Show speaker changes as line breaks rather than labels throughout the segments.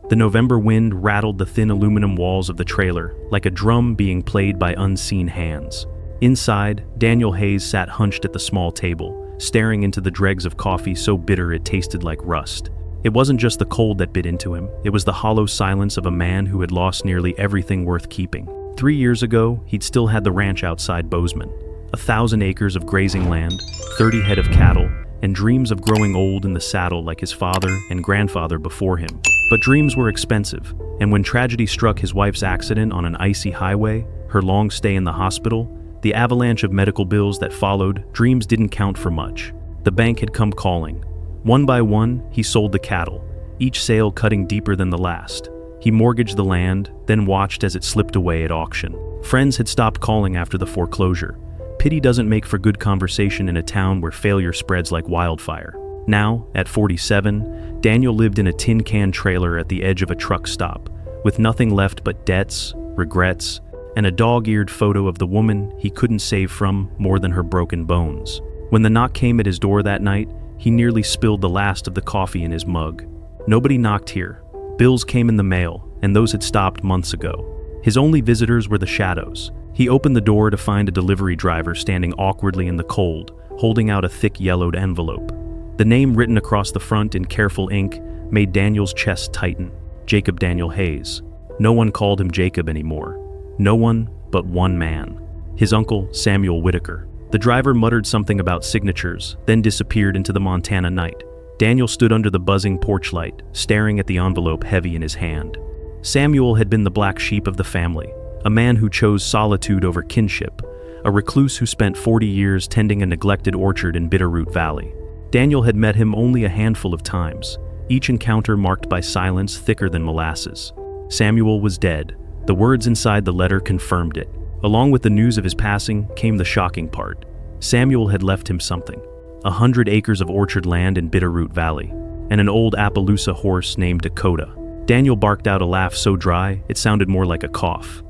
The November wind rattled the thin aluminum walls of the trailer like a drum being played by unseen hands. Inside, Daniel Hayes sat hunched at the small table, staring into the dregs of coffee so bitter it tasted like rust. It wasn't just the cold that bit into him, it was the hollow silence of a man who had lost nearly everything worth keeping. 3 years ago, he'd still had the ranch outside Bozeman. 1,000 acres of grazing land, 30 head of cattle, and dreams of growing old in the saddle like his father and grandfather before him. But dreams were expensive, and when tragedy struck his wife's accident on an icy highway, her long stay in the hospital, the avalanche of medical bills that followed, dreams didn't count for much. The bank had come calling. One by one, he sold the cattle, each sale cutting deeper than the last. He mortgaged the land, then watched as it slipped away at auction. Friends had stopped calling after the foreclosure. Pity doesn't make for good conversation in a town where failure spreads like wildfire. Now, at 47, Daniel lived in a tin can trailer at the edge of a truck stop, with nothing left but debts, regrets, and a dog-eared photo of the woman he couldn't save from more than her broken bones. When the knock came at his door that night, he nearly spilled the last of the coffee in his mug. Nobody knocked here. Bills came in the mail, and those had stopped months ago. His only visitors were the shadows. He opened the door to find a delivery driver standing awkwardly in the cold, holding out a thick yellowed envelope. The name written across the front in careful ink made Daniel's chest tighten. Jacob Daniel Hayes. No one called him Jacob anymore. No one but one man. His uncle, Samuel Whitaker. The driver muttered something about signatures, then disappeared into the Montana night. Daniel stood under the buzzing porch light, staring at the envelope heavy in his hand. Samuel had been the black sheep of the family, a man who chose solitude over kinship, a recluse who spent 40 years tending a neglected orchard in Bitterroot Valley. Daniel had met him only a handful of times, each encounter marked by silence thicker than molasses. Samuel was dead. The words inside the letter confirmed it. Along with the news of his passing came the shocking part. Samuel had left him something. 100 acres of orchard land in Bitterroot Valley, and an old Appaloosa horse named Dakota. Daniel barked out a laugh so dry it sounded more like a cough.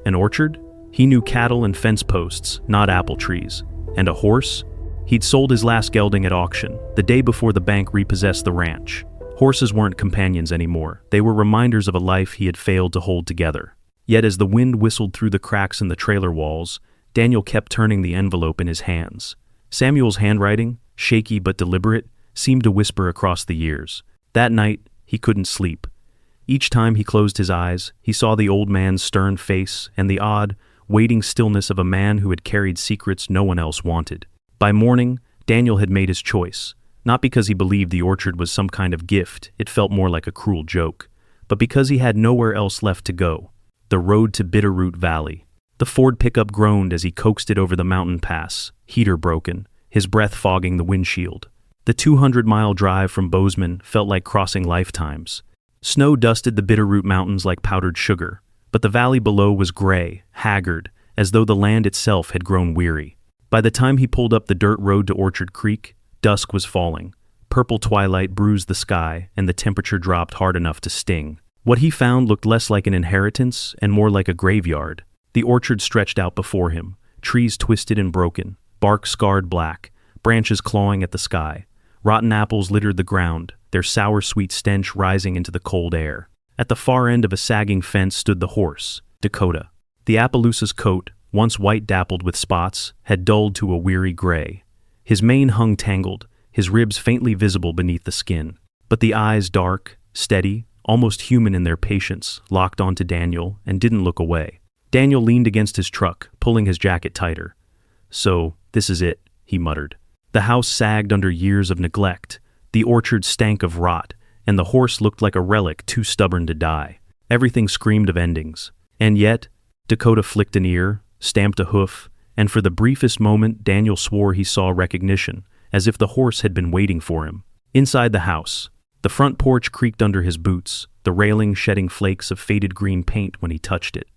An orchard? He knew cattle and fence posts, not apple trees. And a horse? He'd sold his last gelding at auction, the day before the bank repossessed the ranch. Horses weren't companions anymore. They were reminders of a life he had failed to hold together. Yet as the wind whistled through the cracks in the trailer walls, Daniel kept turning the envelope in his hands. Samuel's handwriting, shaky but deliberate, seemed to whisper across the years. That night, he couldn't sleep. Each time he closed his eyes, he saw the old man's stern face and the odd, waiting stillness of a man who had carried secrets no one else wanted. By morning, Daniel had made his choice. Not because he believed the orchard was some kind of gift, it felt more like a cruel joke, but because he had nowhere else left to go. The road to Bitterroot Valley. The Ford pickup groaned as he coaxed it over the mountain pass, heater broken, his breath fogging the windshield. The 200-mile drive from Bozeman felt like crossing lifetimes. Snow dusted the Bitterroot Mountains like powdered sugar, but the valley below was gray, haggard, as though the land itself had grown weary. By the time he pulled up the dirt road to Orchard Creek, dusk was falling. Purple twilight bruised the sky, and the temperature dropped hard enough to sting. What he found looked less like an inheritance and more like a graveyard. The orchard stretched out before him, trees twisted and broken, bark scarred black, branches clawing at the sky. Rotten apples littered the ground, their sour-sweet stench rising into the cold air. At the far end of a sagging fence stood the horse, Dakota. The Appaloosa's coat, once white dappled with spots, had dulled to a weary gray. His mane hung tangled, his ribs faintly visible beneath the skin. But the eyes, dark, steady, almost human in their patience, locked onto Daniel and didn't look away. Daniel leaned against his truck, pulling his jacket tighter. "So, this is it," he muttered. The house sagged under years of neglect. The orchard stank of rot, and the horse looked like a relic too stubborn to die. Everything screamed of endings. And yet, Dakota flicked an ear, stamped a hoof, and for the briefest moment Daniel swore he saw recognition, as if the horse had been waiting for him. Inside the house, the front porch creaked under his boots, the railing shedding flakes of faded green paint when he touched it.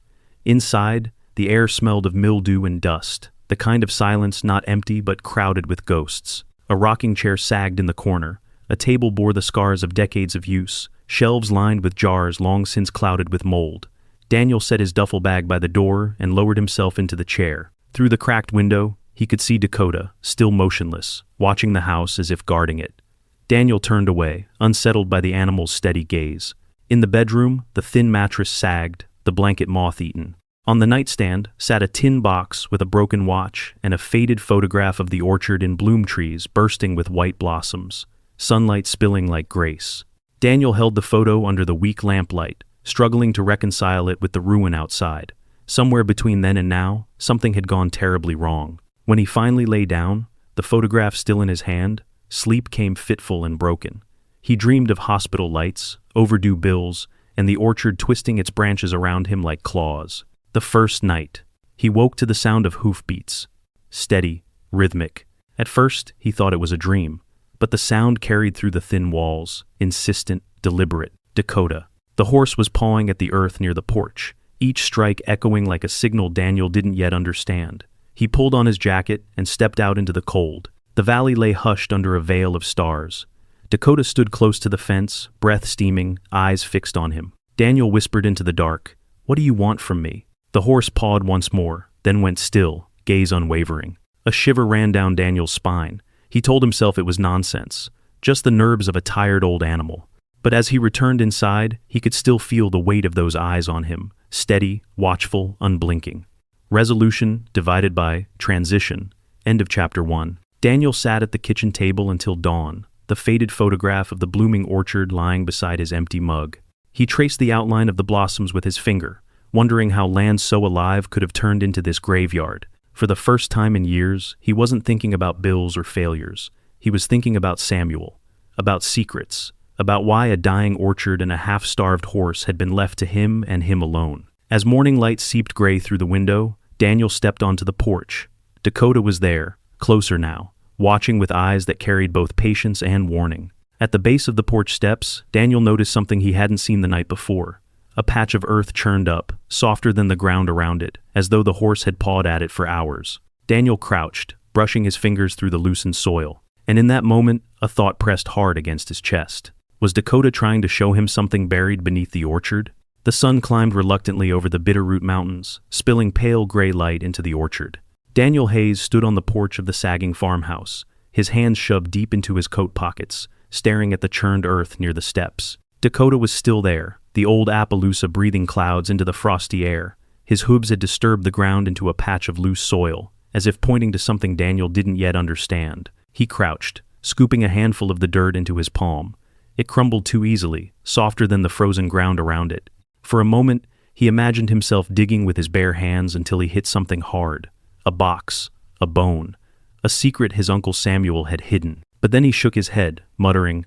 Inside, the air smelled of mildew and dust, the kind of silence not empty but crowded with ghosts. A rocking chair sagged in the corner. A table bore the scars of decades of use, shelves lined with jars long since clouded with mold. Daniel set his duffel bag by the door and lowered himself into the chair. Through the cracked window, he could see Dakota, still motionless, watching the house as if guarding it. Daniel turned away, unsettled by the animal's steady gaze. In the bedroom, the thin mattress sagged, the blanket moth-eaten. On the nightstand sat a tin box with a broken watch and a faded photograph of the orchard in bloom trees bursting with white blossoms, sunlight spilling like grace. Daniel held the photo under the weak lamplight, struggling to reconcile it with the ruin outside. Somewhere between then and now, something had gone terribly wrong. When he finally lay down, the photograph still in his hand, sleep came fitful and broken. He dreamed of hospital lights, overdue bills, and the orchard twisting its branches around him like claws. The first night. He woke to the sound of hoofbeats. Steady, rhythmic. At first, he thought it was a dream, but the sound carried through the thin walls, insistent, deliberate. Dakota. The horse was pawing at the earth near the porch, each strike echoing like a signal Daniel didn't yet understand. He pulled on his jacket and stepped out into the cold. The valley lay hushed under a veil of stars. Dakota stood close to the fence, breath steaming, eyes fixed on him. Daniel whispered into the dark, "What do you want from me?" The horse pawed once more, then went still, gaze unwavering. A shiver ran down Daniel's spine. He told himself it was nonsense, just the nerves of a tired old animal. But as he returned inside, he could still feel the weight of those eyes on him, steady, watchful, unblinking. Resolution divided by transition. End of chapter 1. Daniel sat at the kitchen table until dawn, the faded photograph of the blooming orchard lying beside his empty mug. He traced the outline of the blossoms with his finger, wondering how land so alive could have turned into this graveyard. For the first time in years, he wasn't thinking about bills or failures. He was thinking about Samuel, about secrets, about why a dying orchard and a half-starved horse had been left to him and him alone. As morning light seeped gray through the window, Daniel stepped onto the porch. Dakota was there, closer now, watching with eyes that carried both patience and warning. At the base of the porch steps, Daniel noticed something he hadn't seen the night before. A patch of earth churned up, softer than the ground around it, as though the horse had pawed at it for hours. Daniel crouched, brushing his fingers through the loosened soil. And in that moment, a thought pressed hard against his chest. Was Dakota trying to show him something buried beneath the orchard? The sun climbed reluctantly over the Bitterroot Mountains, spilling pale gray light into the orchard. Daniel Hayes stood on the porch of the sagging farmhouse, his hands shoved deep into his coat pockets, staring at the churned earth near the steps. Dakota was still there, the old Appaloosa breathing clouds into the frosty air. His hooves had disturbed the ground into a patch of loose soil, as if pointing to something Daniel didn't yet understand. He crouched, scooping a handful of the dirt into his palm. It crumbled too easily, softer than the frozen ground around it. For a moment, he imagined himself digging with his bare hands until he hit something hard. A box, a bone, a secret his Uncle Samuel had hidden. But then he shook his head, muttering,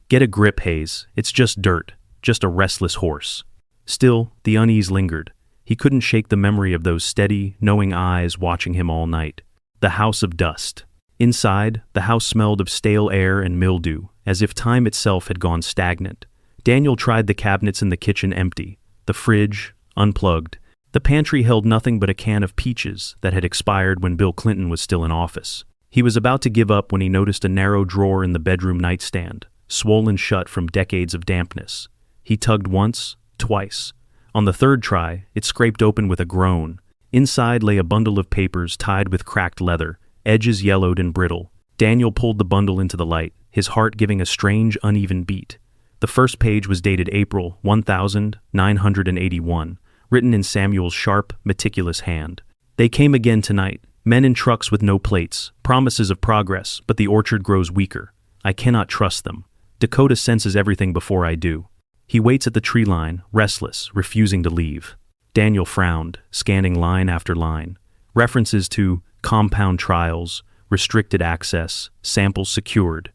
"Get a grip, Hayes. It's just dirt, just a restless horse." Still, the unease lingered. He couldn't shake the memory of those steady, knowing eyes watching him all night. The house of dust. Inside, the house smelled of stale air and mildew, as if time itself had gone stagnant. Daniel tried the cabinets in the kitchen empty, the fridge unplugged. The pantry held nothing but a can of peaches that had expired when Bill Clinton was still in office. He was about to give up when he noticed a narrow drawer in the bedroom nightstand, swollen shut from decades of dampness. He tugged once, twice. On the third try, it scraped open with a groan. Inside lay a bundle of papers tied with cracked leather, edges yellowed and brittle. Daniel pulled the bundle into the light, his heart giving a strange, uneven beat. The first page was dated April 1981, written in Samuel's sharp, meticulous hand. "They came again tonight, men in trucks with no plates, promises of progress, but the orchard grows weaker. I cannot trust them. Dakota senses everything before I do. He waits at the tree line, restless, refusing to leave." Daniel frowned, scanning line after line. References to compound trials, restricted access, samples secured.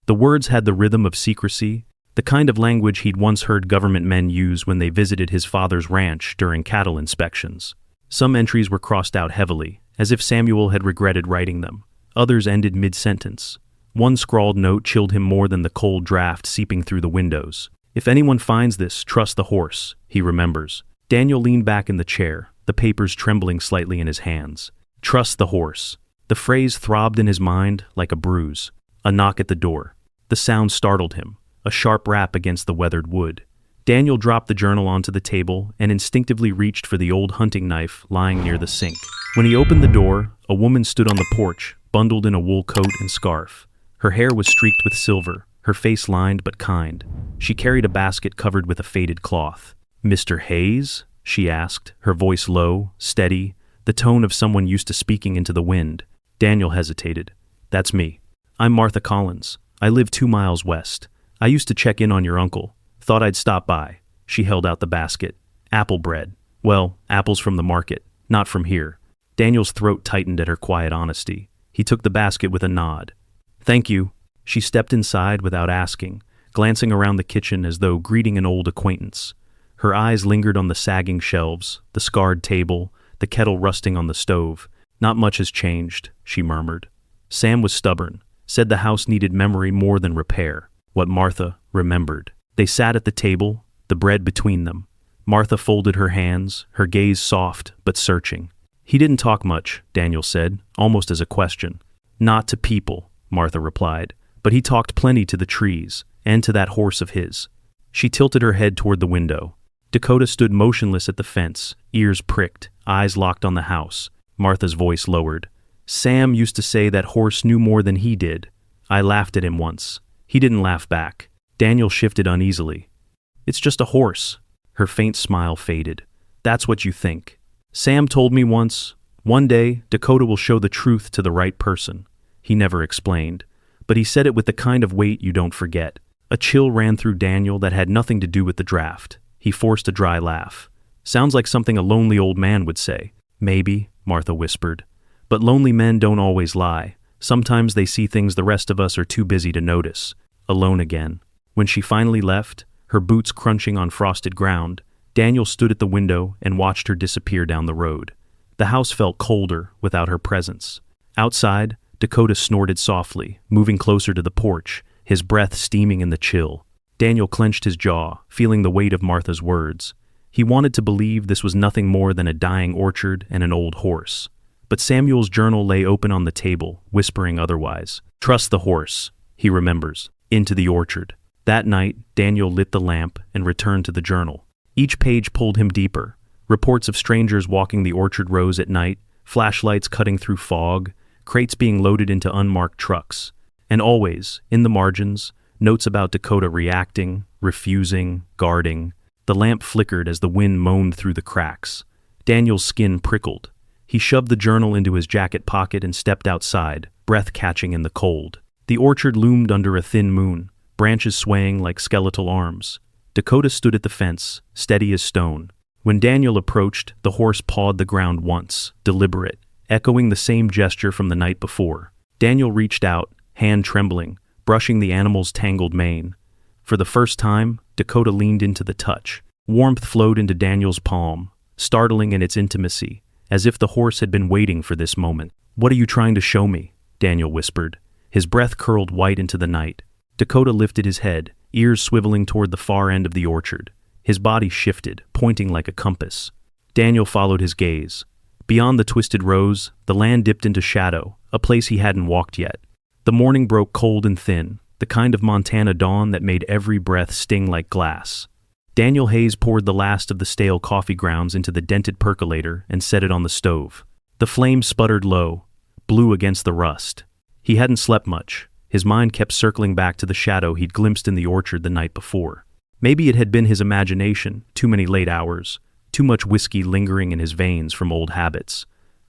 The words had the rhythm of secrecy, the kind of language he'd once heard government men use when they visited his father's ranch during cattle inspections. Some entries were crossed out heavily, as if Samuel had regretted writing them. Others ended mid-sentence. One scrawled note chilled him more than the cold draft seeping through the windows. "If anyone finds this, trust the horse," he remembers. Daniel leaned back in the chair, the papers trembling slightly in his hands. Trust the horse. The phrase throbbed in his mind like a bruise. A knock at the door. The sound startled him, a sharp rap against the weathered wood. Daniel dropped the journal onto the table and instinctively reached for the old hunting knife lying near the sink. When he opened the door, a woman stood on the porch, bundled in a wool coat and scarf. Her hair was streaked with silver, her face lined but kind. She carried a basket covered with a faded cloth. "Mr. Hayes?" she asked, her voice low, steady, the tone of someone used to speaking into the wind. Daniel hesitated. "That's me. I'm Martha Collins. I live 2 miles west. I used to check in on your uncle. Thought I'd stop by." She held out the basket. "Apple bread. Well, apples from the market, not from here." Daniel's throat tightened at her quiet honesty. He took the basket with a nod. "Thank you." She stepped inside without asking, glancing around the kitchen as though greeting an old acquaintance. Her eyes lingered on the sagging shelves, the scarred table, the kettle rusting on the stove. "Not much has changed," she murmured. Sam was stubborn, said the house needed memory more than repair. What Martha remembered. They sat at the table, the bread between them. Martha folded her hands, her gaze soft but searching. "He didn't talk much," Daniel said, almost as a question. "Not to people," Martha replied, "but he talked plenty to the trees, and to that horse of his." She tilted her head toward the window. Dakota stood motionless at the fence, ears pricked, eyes locked on the house. Martha's voice lowered. "Sam used to say that horse knew more than he did. I laughed at him once. He didn't laugh back." Daniel shifted uneasily. "It's just a horse." Her faint smile faded. "That's what you think. Sam told me once, one day Dakota will show the truth to the right person." He never explained, but he said it with the kind of weight you don't forget. A chill ran through Daniel that had nothing to do with the draft. He forced a dry laugh. "Sounds like something a lonely old man would say." "Maybe," Martha whispered. "But lonely men don't always lie. Sometimes they see things the rest of us are too busy to notice." Alone again. When she finally left, her boots crunching on frosted ground, Daniel stood at the window and watched her disappear down the road. The house felt colder without her presence. Outside, Dakota snorted softly, moving closer to the porch, his breath steaming in the chill. Daniel clenched his jaw, feeling the weight of Martha's words. He wanted to believe this was nothing more than a dying orchard and an old horse. But Samuel's journal lay open on the table, whispering otherwise. "Trust the horse," he remembers. Into the orchard. That night, Daniel lit the lamp and returned to the journal. Each page pulled him deeper. Reports of strangers walking the orchard rows at night, flashlights cutting through fog, crates being loaded into unmarked trucks. And always, in the margins, notes about Dakota reacting, refusing, guarding. The lamp flickered as the wind moaned through the cracks. Daniel's skin prickled. He shoved the journal into his jacket pocket and stepped outside, breath catching in the cold. The orchard loomed under a thin moon, branches swaying like skeletal arms. Dakota stood at the fence, steady as stone. When Daniel approached, the horse pawed the ground once, deliberate, echoing the same gesture from the night before. Daniel reached out, hand trembling, brushing the animal's tangled mane. For the first time, Dakota leaned into the touch. Warmth flowed into Daniel's palm, startling in its intimacy, as if the horse had been waiting for this moment. "What are you trying to show me?" Daniel whispered. His breath curled white into the night. Dakota lifted his head, ears swiveling toward the far end of the orchard. His body shifted, pointing like a compass. Daniel followed his gaze. Beyond the twisted rows, the land dipped into shadow, a place he hadn't walked yet. The morning broke cold and thin, the kind of Montana dawn that made every breath sting like glass. Daniel Hayes poured the last of the stale coffee grounds into the dented percolator and set it on the stove. The flame sputtered low, blew against the rust. He hadn't slept much. His mind kept circling back to the shadow he'd glimpsed in the orchard the night before. Maybe it had been his imagination, too many late hours, too much whiskey lingering in his veins from old habits.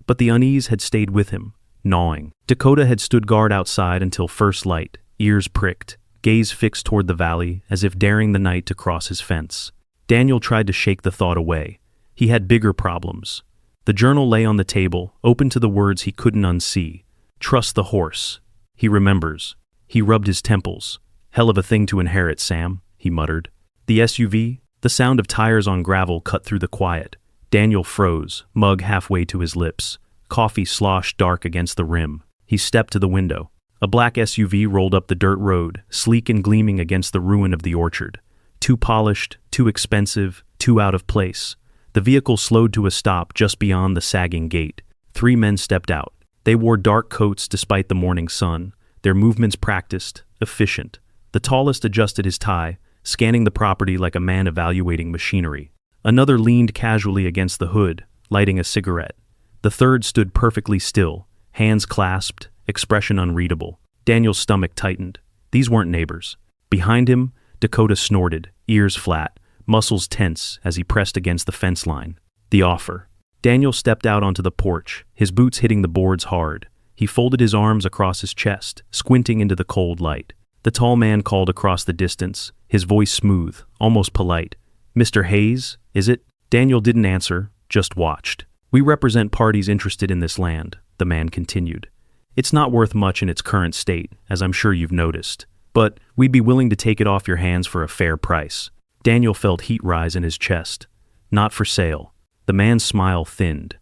But the unease had stayed with him, gnawing. Dakota had stood guard outside until first light, ears pricked, gaze fixed toward the valley as if daring the night to cross his fence. Daniel tried to shake the thought away. He had bigger problems. The journal lay on the table, open to the words he couldn't unsee. "Trust the horse." He remembers. He rubbed his temples. "Hell of a thing to inherit, Sam," he muttered. The SUV, the sound of tires on gravel cut through the quiet. Daniel froze, mug halfway to his lips. Coffee sloshed dark against the rim. He stepped to the window. A black SUV rolled up the dirt road, sleek and gleaming against the ruin of the orchard. Too polished, too expensive, too out of place. The vehicle slowed to a stop just beyond the sagging gate. 3 men stepped out. They wore dark coats despite the morning sun, their movements practiced, efficient. The tallest adjusted his tie, scanning the property like a man evaluating machinery. Another leaned casually against the hood, lighting a cigarette. The third stood perfectly still, hands clasped, expression unreadable. Daniel's stomach tightened. These weren't neighbors. Behind him, Dakota snorted, ears flat, muscles tense as he pressed against the fence line. The offer. Daniel stepped out onto the porch, his boots hitting the boards hard. He folded his arms across his chest, squinting into the cold light. The tall man called across the distance, his voice smooth, almost polite. "Mr. Hayes, is it?" Daniel didn't answer, just watched. "We represent parties interested in this land," the man continued. "It's not worth much in its current state, as I'm sure you've noticed. But we'd be willing to take it off your hands for a fair price." Daniel felt heat rise in his chest. "Not for sale." The man's smile thinned.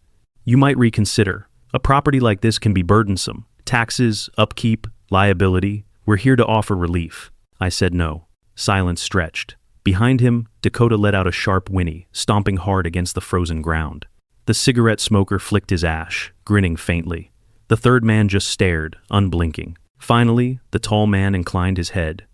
"You might reconsider. A property like this can be burdensome. Taxes, upkeep, liability. We're here to offer relief." I said no. Silence stretched. Behind him, Dakota let out a sharp whinny, stomping hard against the frozen ground. The cigarette smoker flicked his ash, grinning faintly. The third man just stared, unblinking. Finally, the tall man inclined his head.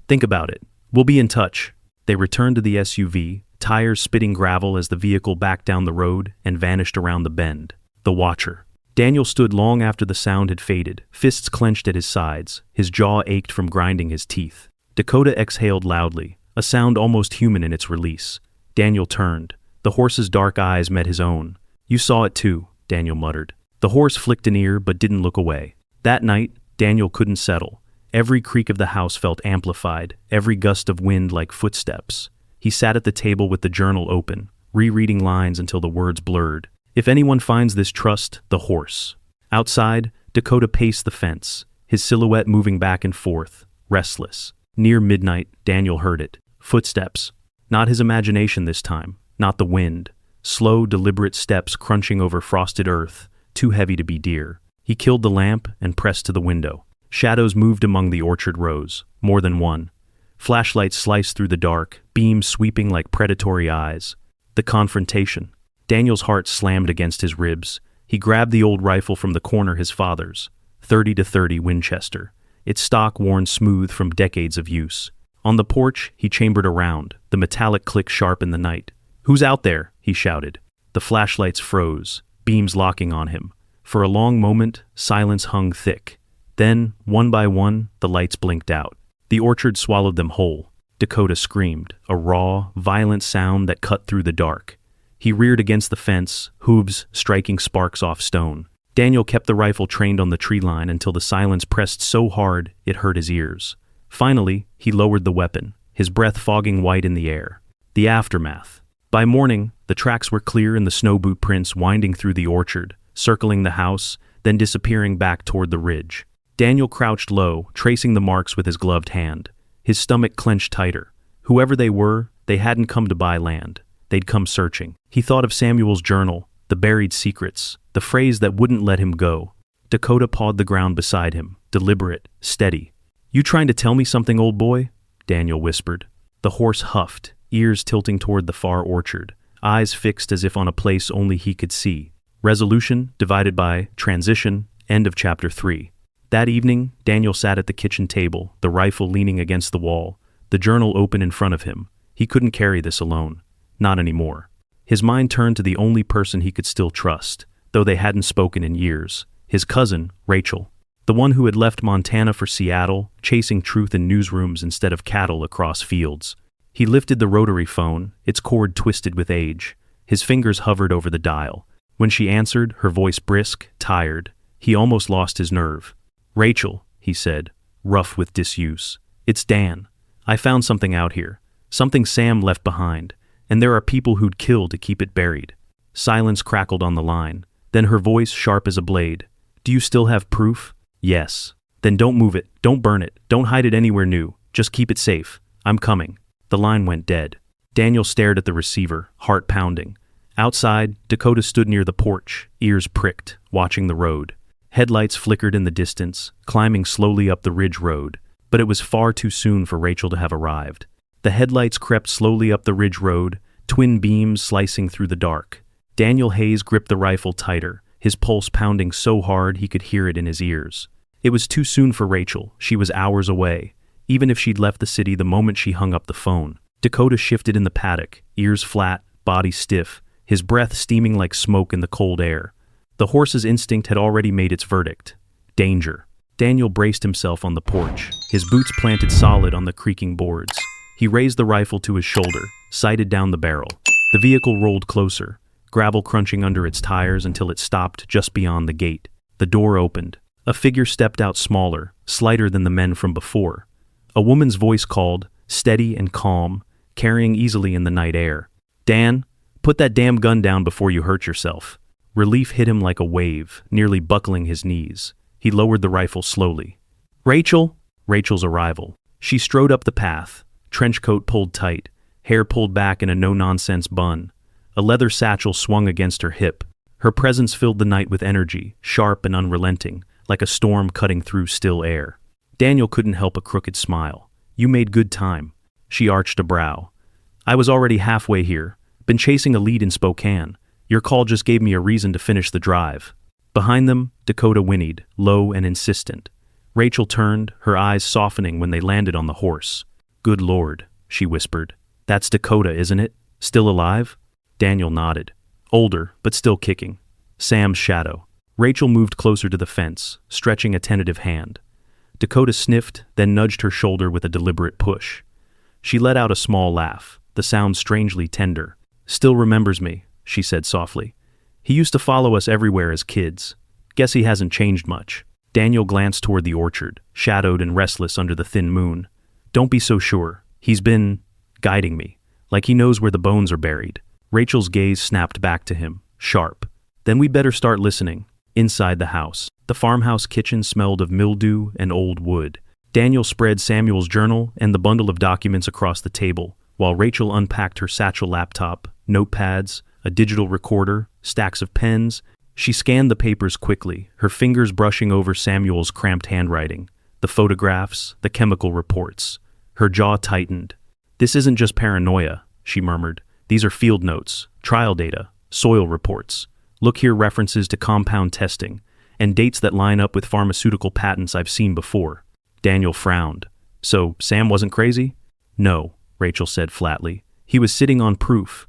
"Think about it. We'll be in touch." They returned to the SUV, tires spitting gravel as the vehicle backed down the road and vanished around the bend. The Watcher. Daniel stood long after the sound had faded, fists clenched at his sides. His jaw ached from grinding his teeth. Dakota exhaled loudly, a sound almost human in its release. Daniel turned. The horse's dark eyes met his own. "You saw it too," Daniel muttered. The horse flicked an ear but didn't look away. That night, Daniel couldn't settle. Every creak of the house felt amplified, every gust of wind like footsteps. He sat at the table with the journal open, rereading lines until the words blurred. "If anyone finds this, trust the horse." Outside, Dakota paced the fence, his silhouette moving back and forth, restless. Near midnight, Daniel heard it. Footsteps. Not his imagination this time, not the wind. Slow, deliberate steps crunching over frosted earth, too heavy to be deer. He killed the lamp and pressed to the window. Shadows moved among the orchard rows, more than one. Flashlights sliced through the dark, beams sweeping like predatory eyes. The confrontation. Daniel's heart slammed against his ribs. He grabbed the old rifle from the corner his father's, 30-30 Winchester, its stock worn smooth from decades of use. On the porch, he chambered around, the metallic click sharp in the night. "Who's out there?" he shouted. The flashlights froze, beams locking on him. For a long moment, silence hung thick. Then, one by one, the lights blinked out. The orchard swallowed them whole. Dakota screamed, a raw, violent sound that cut through the dark. He reared against the fence, hooves striking sparks off stone. Daniel kept the rifle trained on the tree line until the silence pressed so hard it hurt his ears. Finally, he lowered the weapon, his breath fogging white in the air. The aftermath. By morning, the tracks were clear in the snow boot prints winding through the orchard, circling the house, then disappearing back toward the ridge. Daniel crouched low, tracing the marks with his gloved hand. His stomach clenched tighter. Whoever they were, they hadn't come to buy land. They'd come searching. He thought of Samuel's journal, the buried secrets, the phrase that wouldn't let him go. Dakota pawed the ground beside him, deliberate, steady. "You trying to tell me something, old boy?" Daniel whispered. The horse huffed, ears tilting toward the far orchard, eyes fixed as if on a place only he could see. Resolution divided by transition, end of chapter 3. That evening, Daniel sat at the kitchen table, the rifle leaning against the wall, the journal open in front of him. He couldn't carry this alone. Not anymore. His mind turned to the only person he could still trust, though they hadn't spoken in years. His cousin, Rachel. The one who had left Montana for Seattle, chasing truth in newsrooms instead of cattle across fields. He lifted the rotary phone, its cord twisted with age. His fingers hovered over the dial. When she answered, her voice brisk, tired, he almost lost his nerve. "Rachel," he said, rough with disuse. "It's Dan. I found something out here. Something Sam left behind. And there are people who'd kill to keep it buried." Silence crackled on the line. Then her voice sharp as a blade. "Do you still have proof?" "Yes." "Then don't move it. Don't burn it. Don't hide it anywhere new. Just keep it safe. I'm coming." The line went dead. Daniel stared at the receiver, heart pounding. Outside, Dakota stood near the porch, ears pricked, watching the road. Headlights flickered in the distance, climbing slowly up the ridge road, but it was far too soon for Rachel to have arrived. The headlights crept slowly up the ridge road, twin beams slicing through the dark. Daniel Hayes gripped the rifle tighter, his pulse pounding so hard he could hear it in his ears. It was too soon for Rachel. She was hours away, even if she'd left the city the moment she hung up the phone. Dakota shifted in the paddock, ears flat, body stiff, his breath steaming like smoke in the cold air. The horse's instinct had already made its verdict. Danger. Daniel braced himself on the porch, his boots planted solid on the creaking boards. He raised the rifle to his shoulder, sighted down the barrel. The vehicle rolled closer, gravel crunching under its tires until it stopped just beyond the gate. The door opened. A figure stepped out, smaller, slighter than the men from before. A woman's voice called, steady and calm, carrying easily in the night air. "Dan, put that damn gun down before you hurt yourself." Relief hit him like a wave, nearly buckling his knees. He lowered the rifle slowly. "Rachel?" Rachel's arrival. She strode up the path, trench coat pulled tight, hair pulled back in a no-nonsense bun. A leather satchel swung against her hip. Her presence filled the night with energy, sharp and unrelenting, like a storm cutting through still air. Daniel couldn't help a crooked smile. "You made good time." She arched a brow. "I was already halfway here. Been chasing a lead in Spokane. Your call just gave me a reason to finish the drive." Behind them, Dakota whinnied, low and insistent. Rachel turned, her eyes softening when they landed on the horse. "Good Lord," she whispered. "That's Dakota, isn't it? Still alive?" Daniel nodded. "Older, but still kicking. Sam's shadow." Rachel moved closer to the fence, stretching a tentative hand. Dakota sniffed, then nudged her shoulder with a deliberate push. She let out a small laugh, the sound strangely tender. "Still remembers me," she said softly. "He used to follow us everywhere as kids. Guess he hasn't changed much." Daniel glanced toward the orchard, shadowed and restless under the thin moon. "Don't be so sure. He's been guiding me, like he knows where the bones are buried." Rachel's gaze snapped back to him, sharp. "Then we better start listening." Inside the house, the farmhouse kitchen smelled of mildew and old wood. Daniel spread Samuel's journal and the bundle of documents across the table, while Rachel unpacked her satchel laptop, notepads, a digital recorder, stacks of pens. She scanned the papers quickly, her fingers brushing over Samuel's cramped handwriting, the photographs, the chemical reports. Her jaw tightened. "This isn't just paranoia," she murmured. "These are field notes, trial data, soil reports. Look here, references to compound testing, and dates that line up with pharmaceutical patents I've seen before." Daniel frowned. "So, Sam wasn't crazy?" "No," Rachel said flatly. "He was sitting on proof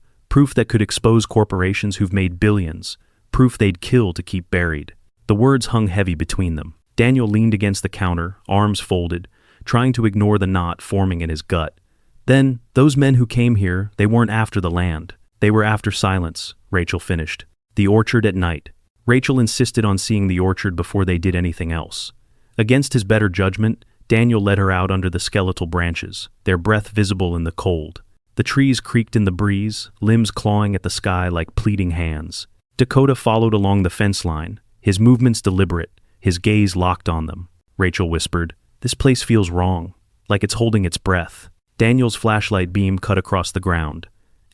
that could expose corporations who've made billions, proof they'd kill to keep buried." The words hung heavy between them. Daniel leaned against the counter, arms folded, trying to ignore the knot forming in his gut. "Then, those men who came here, they weren't after the land. They were after silence," Rachel finished. "The orchard at night." Rachel insisted on seeing the orchard before they did anything else. Against his better judgment, Daniel led her out under the skeletal branches, their breath visible in the cold. The trees creaked in the breeze, limbs clawing at the sky like pleading hands. Dakota followed along the fence line, his movements deliberate, his gaze locked on them. Rachel whispered, "This place feels wrong, like it's holding its breath." Daniel's flashlight beam cut across the ground.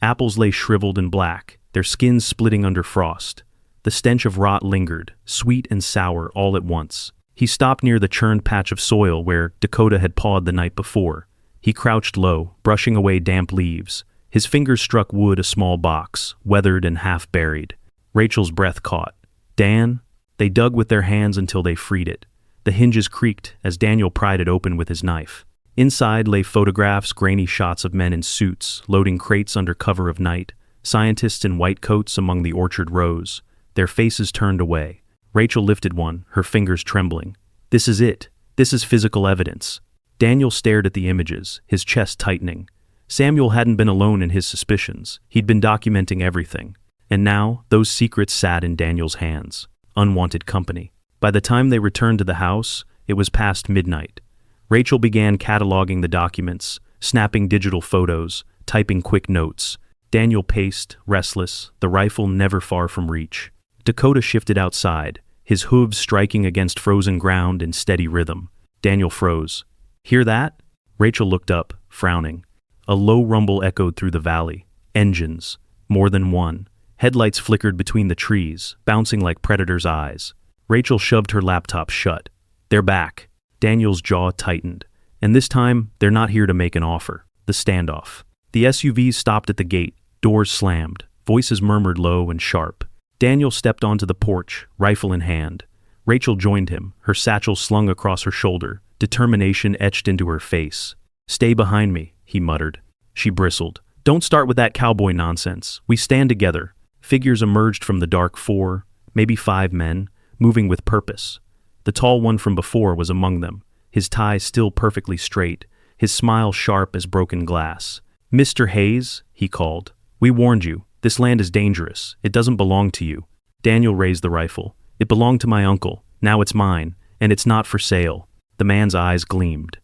Apples lay shriveled and black, their skins splitting under frost. The stench of rot lingered, sweet and sour all at once. He stopped near the churned patch of soil where Dakota had pawed the night before. He crouched low, brushing away damp leaves. His fingers struck wood, a small box, weathered and half buried. Rachel's breath caught. "Dan?" They dug with their hands until they freed it. The hinges creaked as Daniel pried it open with his knife. Inside lay photographs, grainy shots of men in suits, loading crates under cover of night, scientists in white coats among the orchard rows, their faces turned away. Rachel lifted one, her fingers trembling. "This is it. This is physical evidence." Daniel stared at the images, his chest tightening. Samuel hadn't been alone in his suspicions. He'd been documenting everything. And now, those secrets sat in Daniel's hands. Unwanted company. By the time they returned to the house, it was past midnight. Rachel began cataloging the documents, snapping digital photos, typing quick notes. Daniel paced, restless, the rifle never far from reach. Dakota shifted outside, his hooves striking against frozen ground in steady rhythm. Daniel froze. "Hear that?" Rachel looked up, frowning. A low rumble echoed through the valley. Engines. More than one. Headlights flickered between the trees, bouncing like predators' eyes. Rachel shoved her laptop shut. "They're back." Daniel's jaw tightened. "And this time, they're not here to make an offer." The standoff. The SUVs stopped at the gate, doors slammed, voices murmured low and sharp. Daniel stepped onto the porch, rifle in hand. Rachel joined him, her satchel slung across her shoulder, determination etched into her face. "Stay behind me," he muttered. She bristled. "Don't start with that cowboy nonsense. We stand together." Figures emerged from the dark, 4, maybe 5 men, moving with purpose. The tall one from before was among them, his tie still perfectly straight, his smile sharp as broken glass. "Mr. Hayes," he called, "we warned you. This land is dangerous. It doesn't belong to you." Daniel raised the rifle. "It belonged to my uncle. Now it's mine, and it's not for sale." The man's eyes gleamed.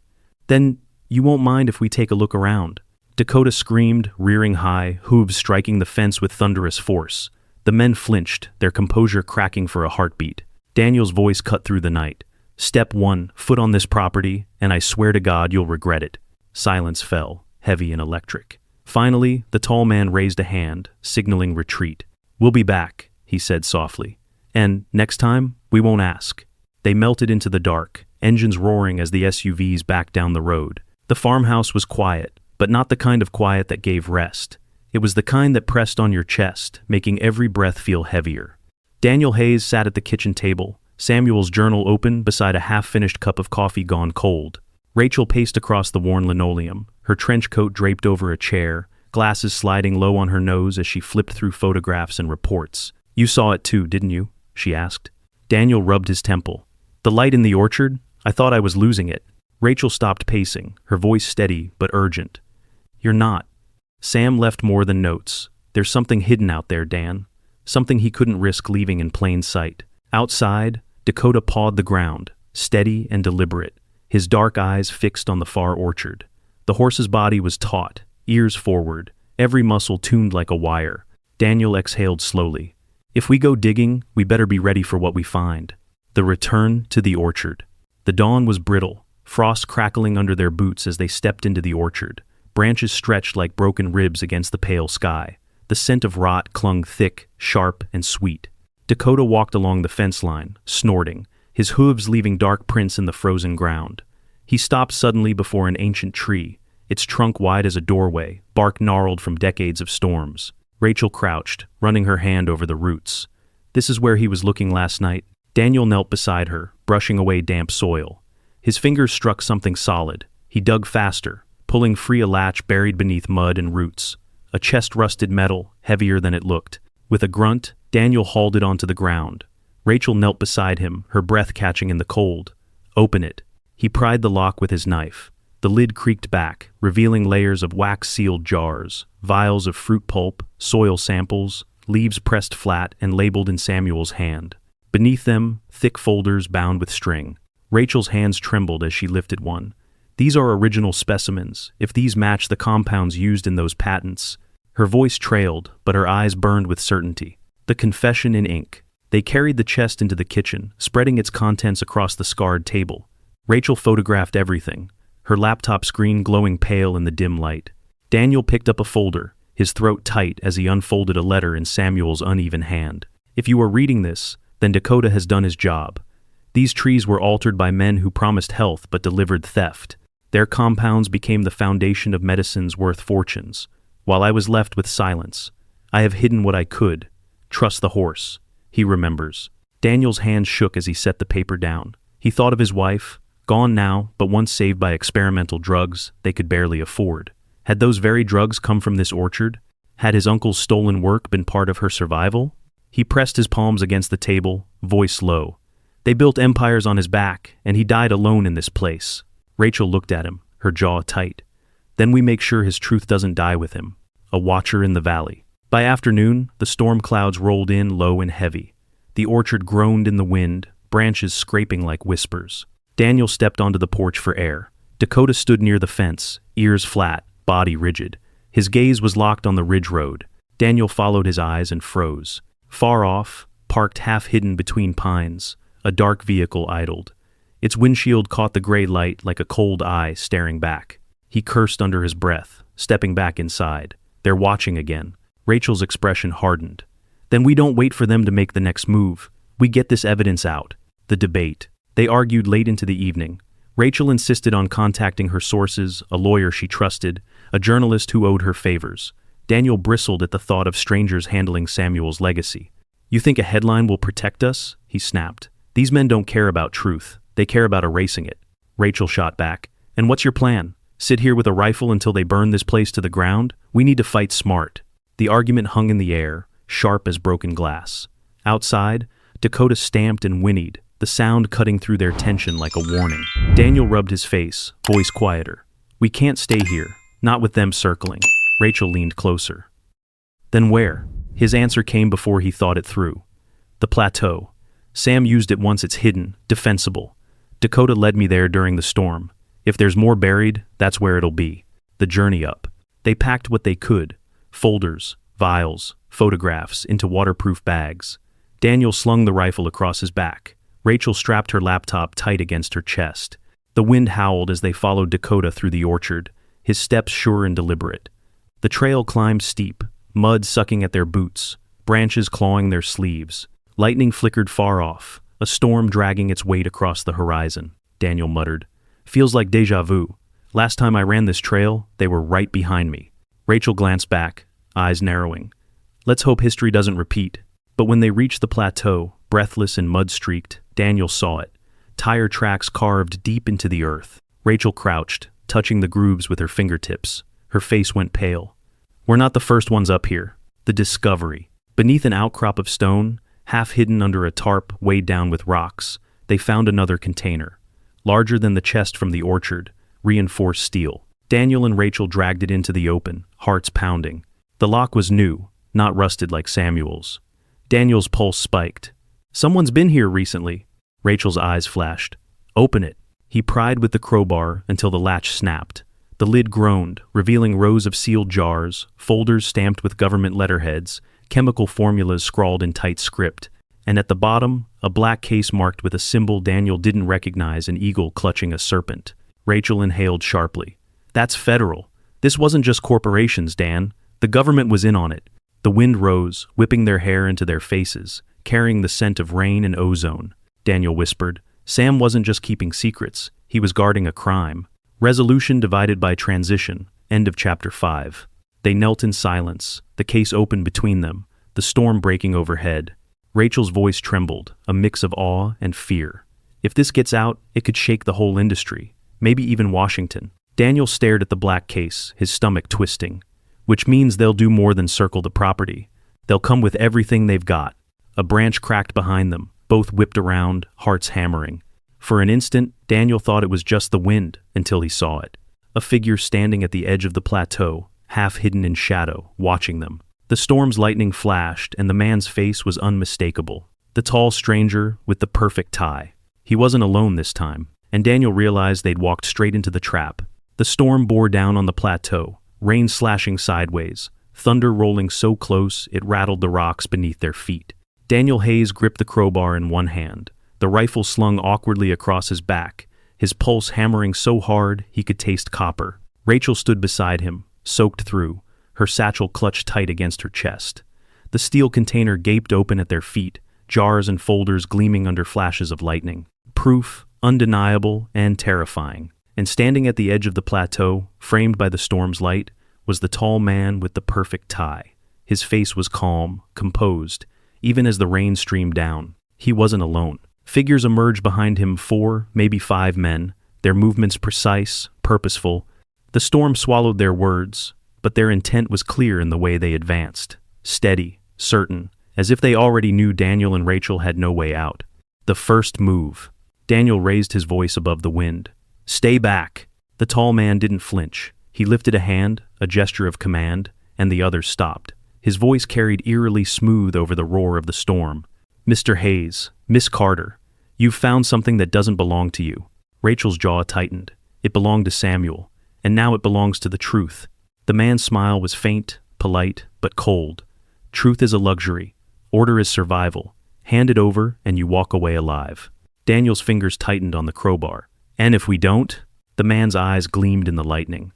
"Then you won't mind if we take a look around?" Dakota screamed, rearing high, hooves striking the fence with thunderous force. The men flinched, their composure cracking for a heartbeat. Daniel's voice cut through the night. "Step 1, foot on this property, and I swear to God you'll regret it." Silence fell, heavy and electric. Finally, the tall man raised a hand, signaling retreat. "We'll be back," he said softly. "And, next time, we won't ask." They melted into the dark, engines roaring as the SUVs backed down the road. The farmhouse was quiet, but not the kind of quiet that gave rest. It was the kind that pressed on your chest, making every breath feel heavier. Daniel Hayes sat at the kitchen table, Samuel's journal open beside a half-finished cup of coffee gone cold. Rachel paced across the worn linoleum, her trench coat draped over a chair, glasses sliding low on her nose as she flipped through photographs and reports. "You saw it too, didn't you?" she asked. Daniel rubbed his temple. "The light in the orchard? I thought I was losing it." Rachel stopped pacing, her voice steady but urgent. "You're not. Sam left more than notes. There's something hidden out there, Dan. Something he couldn't risk leaving in plain sight." Outside, Dakota pawed the ground, steady and deliberate, his dark eyes fixed on the far orchard. The horse's body was taut, ears forward, every muscle tuned like a wire. Daniel exhaled slowly. "If we go digging, we better be ready for what we find." The return to the orchard. The dawn was brittle, frost crackling under their boots as they stepped into the orchard. Branches stretched like broken ribs against the pale sky. The scent of rot clung thick, sharp, and sweet. Dakota walked along the fence line, snorting, his hooves leaving dark prints in the frozen ground. He stopped suddenly before an ancient tree, its trunk wide as a doorway, bark gnarled from decades of storms. Rachel crouched, running her hand over the roots. "This is where he was looking last night." Daniel knelt beside her, brushing away damp soil. His fingers struck something solid. He dug faster, pulling free a latch buried beneath mud and roots. A chest-rusted metal, heavier than it looked. With a grunt, Daniel hauled it onto the ground. Rachel knelt beside him, her breath catching in the cold. "Open it." He pried the lock with his knife. The lid creaked back, revealing layers of wax-sealed jars, vials of fruit pulp, soil samples, leaves pressed flat and labeled in Samuel's hand. Beneath them, thick folders bound with string. Rachel's hands trembled as she lifted one. "These are original specimens, if these match the compounds used in those patents." Her voice trailed, but her eyes burned with certainty. The confession in ink. They carried the chest into the kitchen, spreading its contents across the scarred table. Rachel photographed everything, her laptop screen glowing pale in the dim light. Daniel picked up a folder, his throat tight as he unfolded a letter in Samuel's uneven hand. "If you are reading this, then Dakota has done his job. These trees were altered by men who promised health but delivered theft. Their compounds became the foundation of medicines worth fortunes. While I was left with silence, I have hidden what I could. Trust the horse." He remembers. Daniel's hand shook as he set the paper down. He thought of his wife, gone now, but once saved by experimental drugs they could barely afford. Had those very drugs come from this orchard? Had his uncle's stolen work been part of her survival? He pressed his palms against the table, voice low. "They built empires on his back, and he died alone in this place." Rachel looked at him, her jaw tight. "Then we make sure his truth doesn't die with him. A watcher in the valley." By afternoon, the storm clouds rolled in low and heavy. The orchard groaned in the wind, branches scraping like whispers. Daniel stepped onto the porch for air. Dakota stood near the fence, ears flat, body rigid. His gaze was locked on the ridge road. Daniel followed his eyes and froze. Far off, parked half-hidden between pines, a dark vehicle idled. Its windshield caught the gray light like a cold eye staring back. He cursed under his breath, stepping back inside. "They're watching again." Rachel's expression hardened. "Then we don't wait for them to make the next move. We get this evidence out." The debate. They argued late into the evening. Rachel insisted on contacting her sources, a lawyer she trusted, a journalist who owed her favors. Daniel bristled at the thought of strangers handling Samuel's legacy. "You think a headline will protect us?" he snapped. "These men don't care about truth. They care about erasing it." Rachel shot back. "And what's your plan? Sit here with a rifle until they burn this place to the ground? We need to fight smart." The argument hung in the air, sharp as broken glass. Outside, Dakota stamped and whinnied, the the sound cutting through their tension like a warning. Daniel rubbed his face, voice quieter. "We can't stay here, not with them circling." Rachel leaned closer. "Then where?" His answer came before he thought it through. "The plateau. Sam used it once. It's hidden, defensible. Dakota led me there during the storm. If there's more buried, that's where it'll be." The journey up. They packed what they could, folders, vials, photographs, into waterproof bags. Daniel slung the rifle across his back. Rachel strapped her laptop tight against her chest. The wind howled as they followed Dakota through the orchard, his steps sure and deliberate. The trail climbed steep, mud sucking at their boots, branches clawing their sleeves. Lightning flickered far off, a storm dragging its weight across the horizon. Daniel muttered, "Feels like déjà vu. Last time I ran this trail, they were right behind me." Rachel glanced back, eyes narrowing. Let's hope history doesn't repeat. But when they reached the plateau, breathless and mud-streaked, Daniel saw it. Tire tracks carved deep into the earth. Rachel crouched, touching the grooves with her fingertips. Her face went pale. "We're not the first ones up here." The discovery. Beneath an outcrop of stone, half hidden under a tarp weighed down with rocks, they found another container. Larger than the chest from the orchard, reinforced steel. Daniel and Rachel dragged it into the open, hearts pounding. The lock was new, not rusted like Samuel's. Daniel's pulse spiked. "Someone's been here recently." Rachel's eyes flashed. "Open it." He pried with the crowbar until the latch snapped. The lid groaned, revealing rows of sealed jars, folders stamped with government letterheads, chemical formulas scrawled in tight script, and at the bottom, a black case marked with a symbol Daniel didn't recognize, an eagle clutching a serpent. Rachel inhaled sharply. "That's federal. This wasn't just corporations, Dan. The government was in on it." The wind rose, whipping their hair into their faces, carrying the scent of rain and ozone. Daniel whispered, "Sam wasn't just keeping secrets, he was guarding a crime." Resolution divided by transition. End of chapter 5. They knelt in silence, the case open between them, the storm breaking overhead. Rachel's voice trembled, a mix of awe and fear. If this gets out, it could shake the whole industry, maybe even Washington. Daniel stared at the black case, his stomach twisting. "Which means they'll do more than circle the property. They'll come with everything they've got." A branch cracked behind them, both whipped around, hearts hammering. For an instant, Daniel thought it was just the wind, until he saw it. A figure standing at the edge of the plateau, half hidden in shadow, watching them. The storm's lightning flashed, and the man's face was unmistakable. The tall stranger with the perfect tie. He wasn't alone this time, and Daniel realized they'd walked straight into the trap. The storm bore down on the plateau, rain slashing sideways, thunder rolling so close it rattled the rocks beneath their feet. Daniel Hayes gripped the crowbar in one hand, the rifle slung awkwardly across his back, his pulse hammering so hard he could taste copper. Rachel stood beside him, soaked through, her satchel clutched tight against her chest. The steel container gaped open at their feet, jars and folders gleaming under flashes of lightning. Proof, undeniable and terrifying. And standing at the edge of the plateau, framed by the storm's light, was the tall man with the perfect tie. His face was calm, composed, even as the rain streamed down. He wasn't alone. Figures emerged behind him, 4, maybe 5 men, their movements precise, purposeful. The storm swallowed their words, but their intent was clear in the way they advanced. Steady, certain, as if they already knew Daniel and Rachel had no way out. The first move. Daniel raised his voice above the wind. "Stay back." The tall man didn't flinch. He lifted a hand, a gesture of command, and the others stopped. His voice carried eerily smooth over the roar of the storm. "Mr. Hayes, Miss Carter, you've found something that doesn't belong to you." Rachel's jaw tightened. It belonged to Samuel, and now it belongs to the truth. The man's smile was faint, polite, but cold. "Truth is a luxury. Order is survival. Hand it over, and you walk away alive." Daniel's fingers tightened on the crowbar. "And if we don't?" The man's eyes gleamed in the lightning.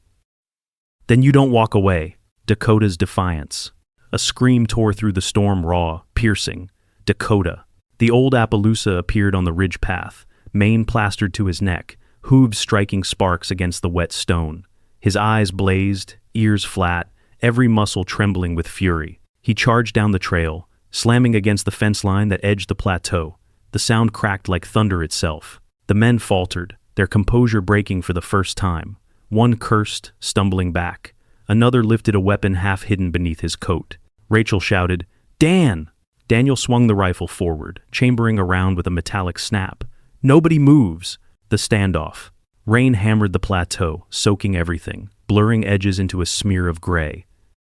"Then you don't walk away." Dakota's defiance. A scream tore through the storm, raw, piercing. Dakota. The old Appaloosa appeared on the ridge path, mane plastered to his neck, hooves striking sparks against the wet stone. His eyes blazed, ears flat, every muscle trembling with fury. He charged down the trail, slamming against the fence line that edged the plateau. The sound cracked like thunder itself. The men faltered, their composure breaking for the first time. One cursed, stumbling back. Another lifted a weapon half hidden beneath his coat. Rachel shouted, "Dan!" Daniel swung the rifle forward, chambering around with a metallic snap. Nobody moves! The standoff. Rain hammered the plateau, soaking everything, blurring edges into a smear of gray.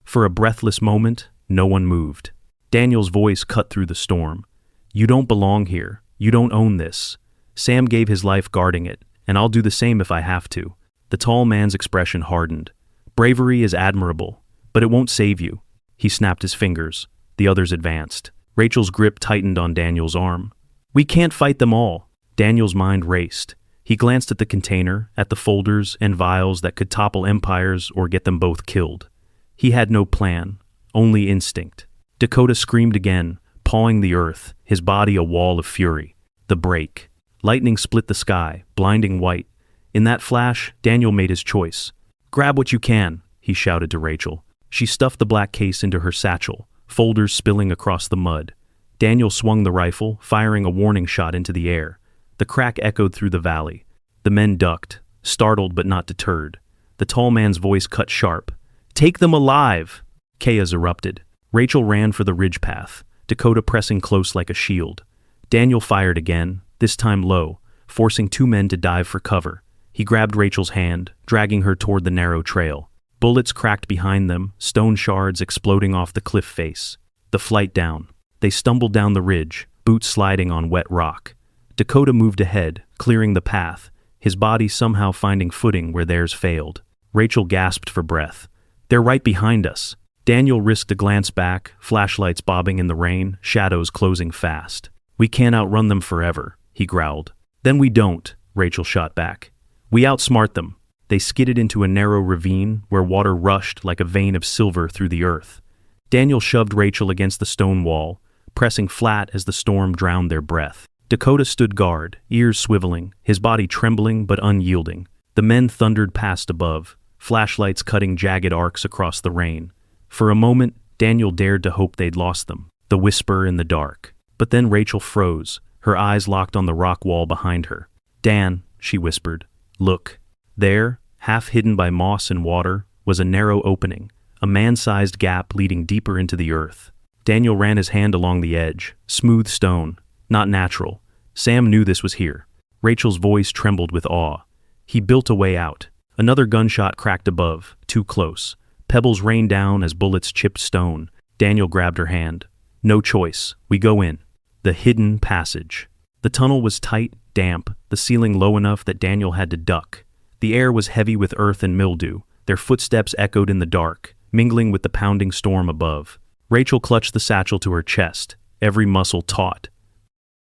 For a breathless moment, no one moved. Daniel's voice cut through the storm. You don't belong here. You don't own this. Sam gave his life guarding it, and I'll do the same if I have to. The tall man's expression hardened. Bravery is admirable, but it won't save you. He snapped his fingers. The others advanced. Rachel's grip tightened on Daniel's arm. We can't fight them all. Daniel's mind raced. He glanced at the container, at the folders and vials that could topple empires or get them both killed. He had no plan, only instinct. Dakota screamed again, pawing the earth, his body a wall of fury. The break. Lightning split the sky, blinding white. In that flash, Daniel made his choice. Grab what you can, he shouted to Rachel. She stuffed the black case into her satchel, folders spilling across the mud. Daniel swung the rifle, firing a warning shot into the air. The crack echoed through the valley. The men ducked, startled but not deterred. The tall man's voice cut sharp. Take them alive! Chaos erupted. Rachel ran for the ridge path, Dakota pressing close like a shield. Daniel fired again, this time low, forcing two men to dive for cover. He grabbed Rachel's hand, dragging her toward the narrow trail. Bullets cracked behind them, stone shards exploding off the cliff face. The flight down. They stumbled down the ridge, boots sliding on wet rock. Dakota moved ahead, clearing the path, his body somehow finding footing where theirs failed. Rachel gasped for breath. They're right behind us. Daniel risked a glance back, flashlights bobbing in the rain, shadows closing fast. We can't outrun them forever, he growled. Then we don't, Rachel shot back. We outsmart them. They skidded into a narrow ravine where water rushed like a vein of silver through the earth. Daniel shoved Rachel against the stone wall, pressing flat as the storm drowned their breath. Dakota stood guard, ears swiveling, his body trembling but unyielding. The men thundered past above, flashlights cutting jagged arcs across the rain. For a moment, Daniel dared to hope they'd lost them, the whisper in the dark. But then Rachel froze, her eyes locked on the rock wall behind her. Dan, she whispered, look. There, half hidden by moss and water, was a narrow opening, a man-sized gap leading deeper into the earth. Daniel ran his hand along the edge, smooth stone, not natural. Sam knew this was here. Rachel's voice trembled with awe. He built a way out. Another gunshot cracked above, too close. Pebbles rained down as bullets chipped stone. Daniel grabbed her hand. No choice. We go in. The hidden passage. The tunnel was tight, damp, the ceiling low enough that Daniel had to duck. The air was heavy with earth and mildew. Their footsteps echoed in the dark, mingling with the pounding storm above. Rachel clutched the satchel to her chest, every muscle taut.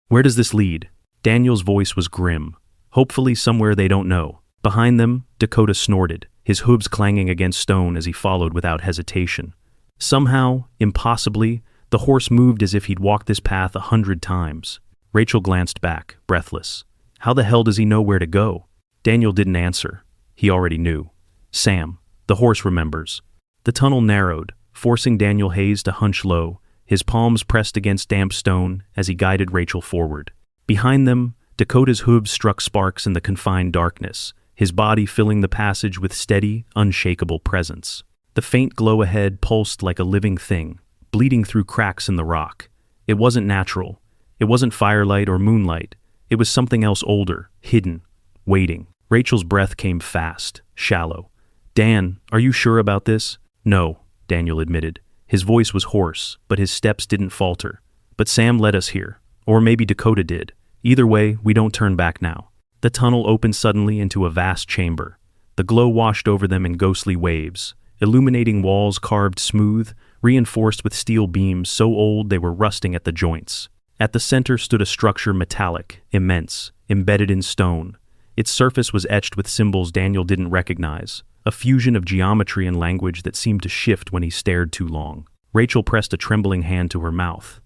Where does this lead? Daniel's voice was grim. Hopefully somewhere they don't know. Behind them, Dakota snorted, his hooves clanging against stone as he followed without hesitation. Somehow, impossibly, the horse moved as if he'd walked this path 100 times. Rachel glanced back, breathless. How the hell does he know where to go? Daniel didn't answer. He already knew. Sam. The horse remembers. The tunnel narrowed, forcing Daniel Hayes to hunch low, his palms pressed against damp stone as he guided Rachel forward. Behind them, Dakota's hooves struck sparks in the confined darkness, his body filling the passage with steady, unshakable presence. The faint glow ahead pulsed like a living thing, bleeding through cracks in the rock. It wasn't natural. It wasn't firelight or moonlight. It was something else older, hidden, waiting. Rachel's breath came fast, shallow. Dan, are you sure about this? No, Daniel admitted. His voice was hoarse, but his steps didn't falter. But Sam led us here. Or maybe Dakota did. Either way, we don't turn back now. The tunnel opened suddenly into a vast chamber. The glow washed over them in ghostly waves, illuminating walls carved smooth, reinforced with steel beams so old they were rusting at the joints. At the center stood a structure metallic, immense, embedded in stone. Its surface was etched with symbols Daniel didn't recognize, a fusion of geometry and language that seemed to shift when he stared too long. Rachel pressed a trembling hand to her mouth.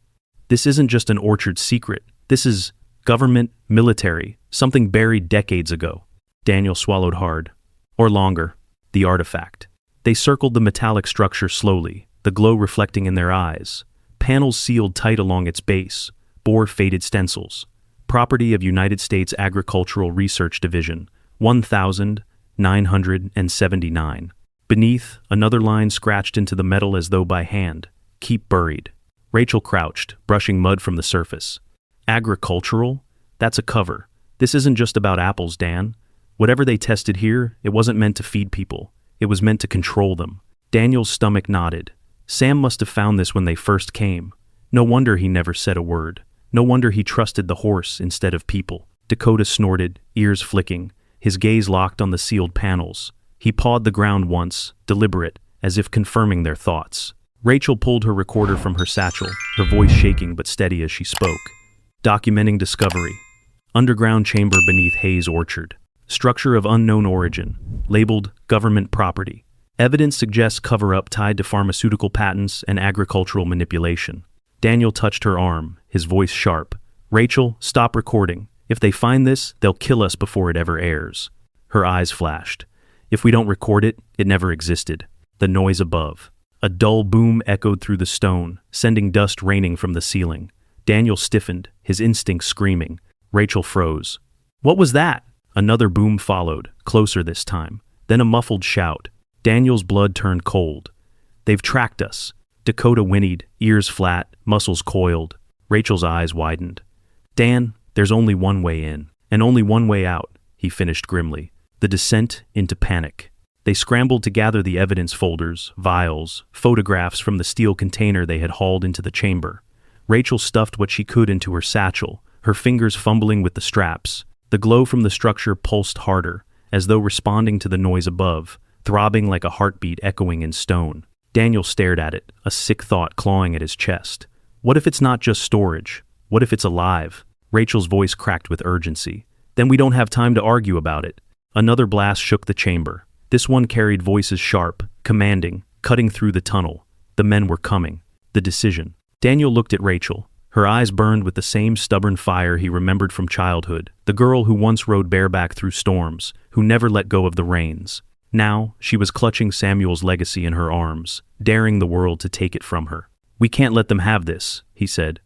This isn't just an orchard secret. This is government, military, something buried decades ago. Daniel swallowed hard. Or longer. The artifact. They circled the metallic structure slowly, the glow reflecting in their eyes. Panels sealed tight along its base bore faded stencils. Property of United States Agricultural Research Division, 1979. Beneath, another line scratched into the metal as though by hand. Keep buried. Rachel crouched, brushing mud from the surface. Agricultural? That's a cover. This isn't just about apples, Dan. Whatever they tested here, it wasn't meant to feed people. It was meant to control them. Daniel's stomach nodded. Sam must have found this when they first came. No wonder he never said a word. No wonder he trusted the horse instead of people. Dakota snorted, ears flicking, his gaze locked on the sealed panels. He pawed the ground once, deliberate, as if confirming their thoughts. Rachel pulled her recorder from her satchel, her voice shaking but steady as she spoke. Documenting discovery. Underground chamber beneath Hayes Orchard. Structure of unknown origin. Labeled government property. Evidence suggests cover-up tied to pharmaceutical patents and agricultural manipulation. Daniel touched her arm, his voice sharp. Rachel, stop recording. If they find this, they'll kill us before it ever airs. Her eyes flashed. If we don't record it, it never existed. The noise above. A dull boom echoed through the stone, sending dust raining from the ceiling. Daniel stiffened, his instincts screaming. Rachel froze. What was that? Another boom followed, closer this time. Then a muffled shout. Daniel's blood turned cold. They've tracked us. Dakota whinnied, ears flat, muscles coiled. Rachel's eyes widened. Dan, there's only one way in, and only one way out, he finished grimly. The descent into panic. They scrambled to gather the evidence folders, vials, photographs from the steel container they had hauled into the chamber. Rachel stuffed what she could into her satchel, her fingers fumbling with the straps. The glow from the structure pulsed harder, as though responding to the noise above, throbbing like a heartbeat echoing in stone. Daniel stared at it, a sick thought clawing at his chest. What if it's not just storage? What if it's alive? Rachel's voice cracked with urgency. Then we don't have time to argue about it. Another blast shook the chamber. This one carried voices sharp, commanding, cutting through the tunnel. The men were coming. The decision. Daniel looked at Rachel. Her eyes burned with the same stubborn fire he remembered from childhood, the girl who once rode bareback through storms, who never let go of the reins. Now, she was clutching Samuel's legacy in her arms, daring the world to take it from her. We can't let them have this, he said.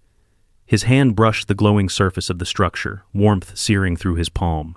His hand brushed the glowing surface of the structure, warmth searing through his palm.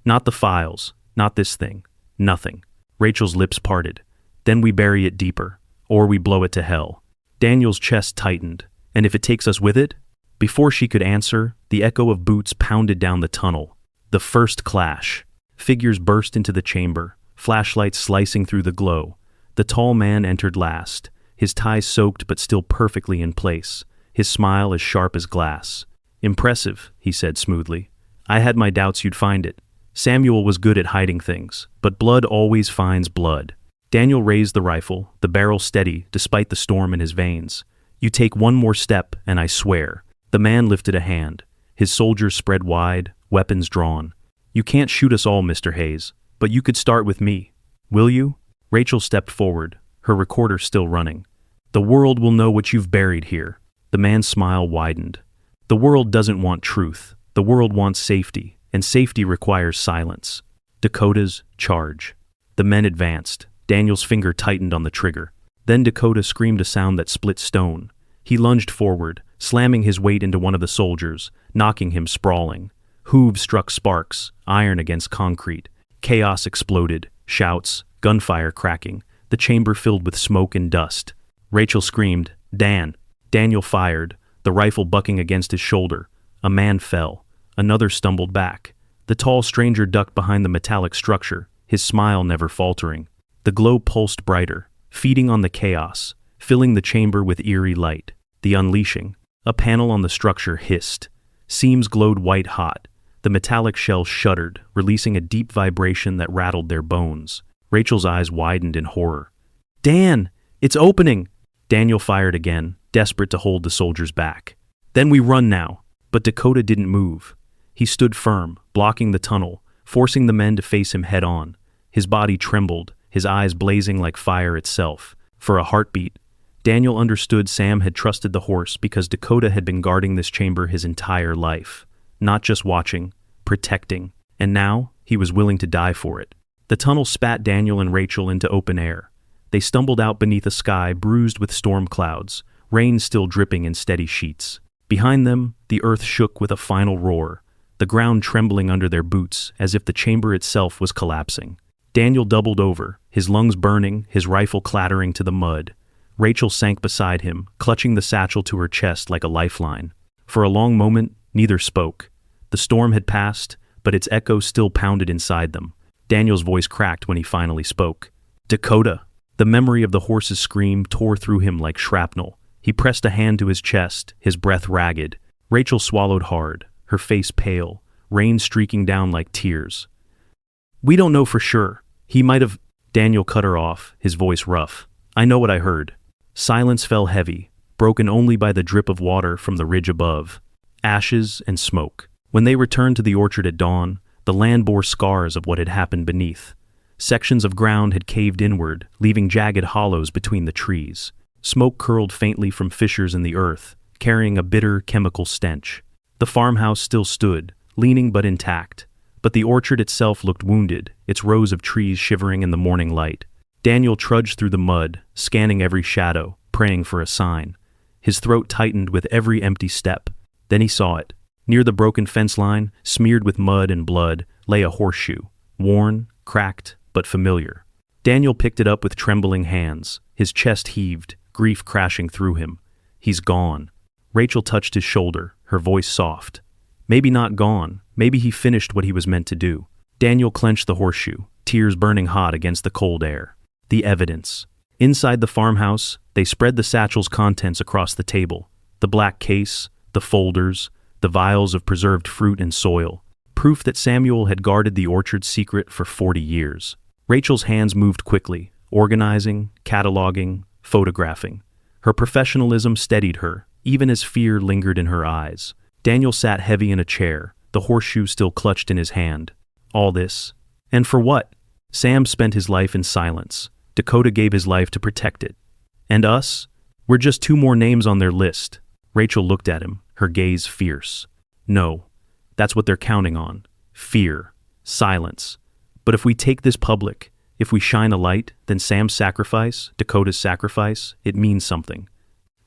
Not the files, not this thing, nothing. Rachel's lips parted. Then we bury it deeper, or we blow it to hell. Daniel's chest tightened. And if it takes us with it? Before she could answer, the echo of boots pounded down the tunnel. The first clash. Figures burst into the chamber, flashlights slicing through the glow. The tall man entered last, his tie soaked but still perfectly in place, his smile as sharp as glass. Impressive, he said smoothly. I had my doubts you'd find it. Samuel was good at hiding things, but blood always finds blood. Daniel raised the rifle, the barrel steady despite the storm in his veins. You take one more step, and I swear. The man lifted a hand. His soldiers spread wide, weapons drawn. You can't shoot us all, Mr. Hayes, but you could start with me. Will you? Rachel stepped forward, her recorder still running. The world will know what you've buried here. The man's smile widened. The world doesn't want truth. The world wants safety, and safety requires silence. Dakota's charge. The men advanced. Daniel's finger tightened on the trigger. Then Dakota screamed a sound that split stone. He lunged forward, slamming his weight into one of the soldiers, knocking him sprawling. Hooves struck sparks, iron against concrete. Chaos exploded, shouts, gunfire cracking, the chamber filled with smoke and dust. Rachel screamed, Dan. Daniel fired, the rifle bucking against his shoulder. A man fell. Another stumbled back. The tall stranger ducked behind the metallic structure, his smile never faltering. The glow pulsed brighter, feeding on the chaos, filling the chamber with eerie light. The unleashing. A panel on the structure hissed. Seams glowed white-hot. The metallic shell shuddered, releasing a deep vibration that rattled their bones. Rachel's eyes widened in horror. Dan! It's opening! Daniel fired again, desperate to hold the soldiers back. Then we run now. But Dakota didn't move. He stood firm, blocking the tunnel, forcing the men to face him head-on. His body trembled, his eyes blazing like fire itself. For a heartbeat, Daniel understood Sam had trusted the horse because Dakota had been guarding this chamber his entire life. Not just watching, protecting. And now, he was willing to die for it. The tunnel spat Daniel and Rachel into open air. They stumbled out beneath a sky bruised with storm clouds, rain still dripping in steady sheets. Behind them, the earth shook with a final roar, the ground trembling under their boots as if the chamber itself was collapsing. Daniel doubled over, his lungs burning, his rifle clattering to the mud. Rachel sank beside him, clutching the satchel to her chest like a lifeline. For a long moment, neither spoke. The storm had passed, but its echo still pounded inside them. Daniel's voice cracked when he finally spoke. "Dakota!" The memory of the horse's scream tore through him like shrapnel. He pressed a hand to his chest, his breath ragged. Rachel swallowed hard, her face pale, rain streaking down like tears. "We don't know for sure. He might have—" Daniel cut her off, his voice rough. "I know what I heard." Silence fell heavy, broken only by the drip of water from the ridge above. Ashes and smoke. When they returned to the orchard at dawn, the land bore scars of what had happened beneath. Sections of ground had caved inward, leaving jagged hollows between the trees. Smoke curled faintly from fissures in the earth, carrying a bitter chemical stench. The farmhouse still stood, leaning but intact, but the orchard itself looked wounded, its rows of trees shivering in the morning light. Daniel trudged through the mud, scanning every shadow, praying for a sign. His throat tightened with every empty step. Then he saw it. Near the broken fence line, smeared with mud and blood, lay a horseshoe, worn, cracked, but familiar. Daniel picked it up with trembling hands. His chest heaved, grief crashing through him. "He's gone." Rachel touched his shoulder, her voice soft. Maybe not gone, maybe he finished what he was meant to do. Daniel clenched the horseshoe, tears burning hot against the cold air. The evidence. Inside the farmhouse, they spread the satchel's contents across the table. The black case, the folders, the vials of preserved fruit and soil. Proof that Samuel had guarded the orchard's secret for 40 years. Rachel's hands moved quickly, organizing, cataloging, photographing. Her professionalism steadied her, even as fear lingered in her eyes. Daniel sat heavy in a chair, the horseshoe still clutched in his hand. All this. And for what? Sam spent his life in silence. Dakota gave his life to protect it. And us? We're just two more names on their list. Rachel looked at him, her gaze fierce. No, that's what they're counting on. Fear. Silence. But if we take this public, if we shine a light, then Sam's sacrifice, Dakota's sacrifice, it means something.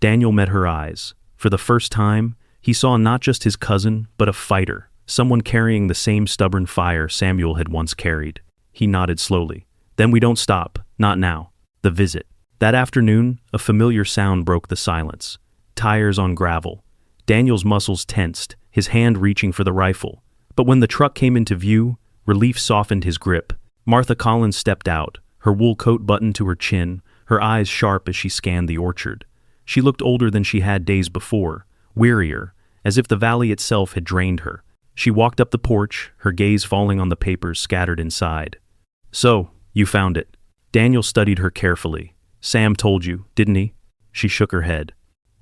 Daniel met her eyes. For the first time, he saw not just his cousin, but a fighter, someone carrying the same stubborn fire Samuel had once carried. He nodded slowly. Then we don't stop, not now. The visit. That afternoon, a familiar sound broke the silence. Tires on gravel. Daniel's muscles tensed, his hand reaching for the rifle. But when the truck came into view, relief softened his grip. Martha Collins stepped out, her wool coat buttoned to her chin, her eyes sharp as she scanned the orchard. She looked older than she had days before, wearier, as if the valley itself had drained her. She walked up the porch, her gaze falling on the papers scattered inside. "So, you found it." Daniel studied her carefully. "Sam told you, didn't he?" She shook her head.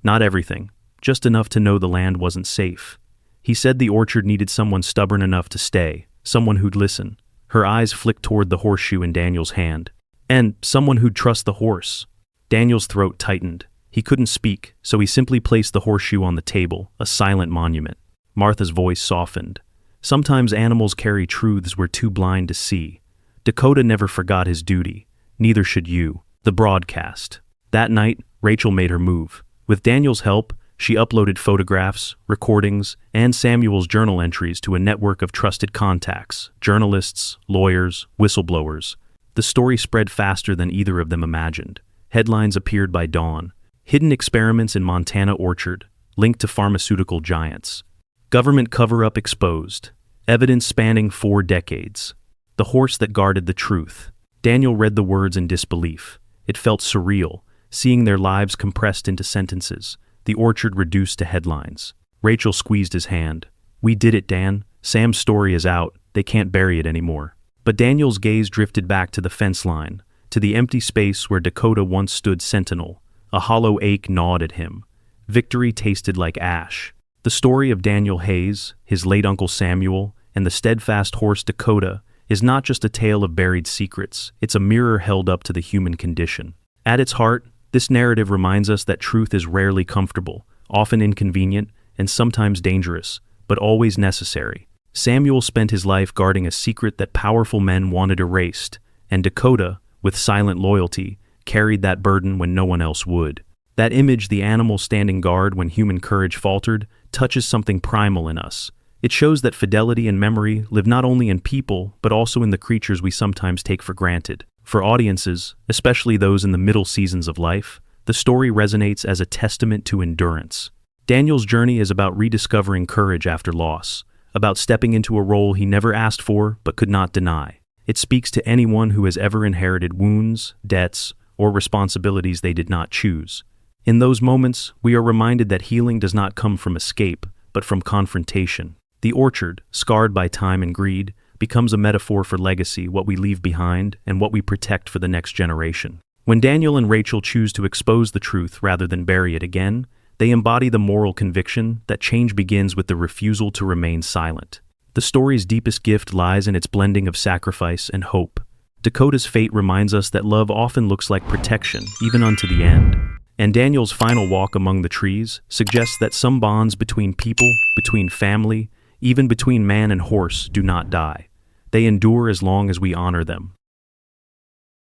"Not everything, just enough to know the land wasn't safe. He said the orchard needed someone stubborn enough to stay, someone who'd listen." Her eyes flicked toward the horseshoe in Daniel's hand. "And someone who'd trust the horse." Daniel's throat tightened. He couldn't speak, so he simply placed the horseshoe on the table, a silent monument. Martha's voice softened. "Sometimes animals carry truths we're too blind to see. Dakota never forgot his duty. Neither should you." The broadcast. That night, Rachel made her move. With Daniel's help, she uploaded photographs, recordings, and Samuel's journal entries to a network of trusted contacts, journalists, lawyers, whistleblowers. The story spread faster than either of them imagined. Headlines appeared by dawn. Hidden experiments in Montana orchard, linked to pharmaceutical giants. Government cover-up exposed. Evidence spanning 4 decades. The horse that guarded the truth. Daniel read the words in disbelief. It felt surreal, seeing their lives compressed into sentences, the orchard reduced to headlines. Rachel squeezed his hand. "We did it, Dan. Sam's story is out. They can't bury it anymore." But Daniel's gaze drifted back to the fence line, to the empty space where Dakota once stood sentinel. A hollow ache gnawed at him. Victory tasted like ash. The story of Daniel Hayes, his late Uncle Samuel, and the steadfast horse Dakota is not just a tale of buried secrets, it's a mirror held up to the human condition. At its heart, this narrative reminds us that truth is rarely comfortable, often inconvenient, and sometimes dangerous, but always necessary. Samuel spent his life guarding a secret that powerful men wanted erased, and Dakota, with silent loyalty, carried that burden when no one else would. That image, the animal standing guard when human courage faltered, touches something primal in us. It shows that fidelity and memory live not only in people, but also in the creatures we sometimes take for granted. For audiences, especially those in the middle seasons of life, the story resonates as a testament to endurance. Daniel's journey is about rediscovering courage after loss, about stepping into a role he never asked for but could not deny. It speaks to anyone who has ever inherited wounds, debts, or responsibilities they did not choose. In those moments, we are reminded that healing does not come from escape, but from confrontation. The orchard, scarred by time and greed, becomes a metaphor for legacy, what we leave behind, and what we protect for the next generation. When Daniel and Rachel choose to expose the truth rather than bury it again, they embody the moral conviction that change begins with the refusal to remain silent. The story's deepest gift lies in its blending of sacrifice and hope. Dakota's fate reminds us that love often looks like protection, even unto the end. And Daniel's final walk among the trees suggests that some bonds between people, between family, even between man and horse, do not die. They endure as long as we honor them.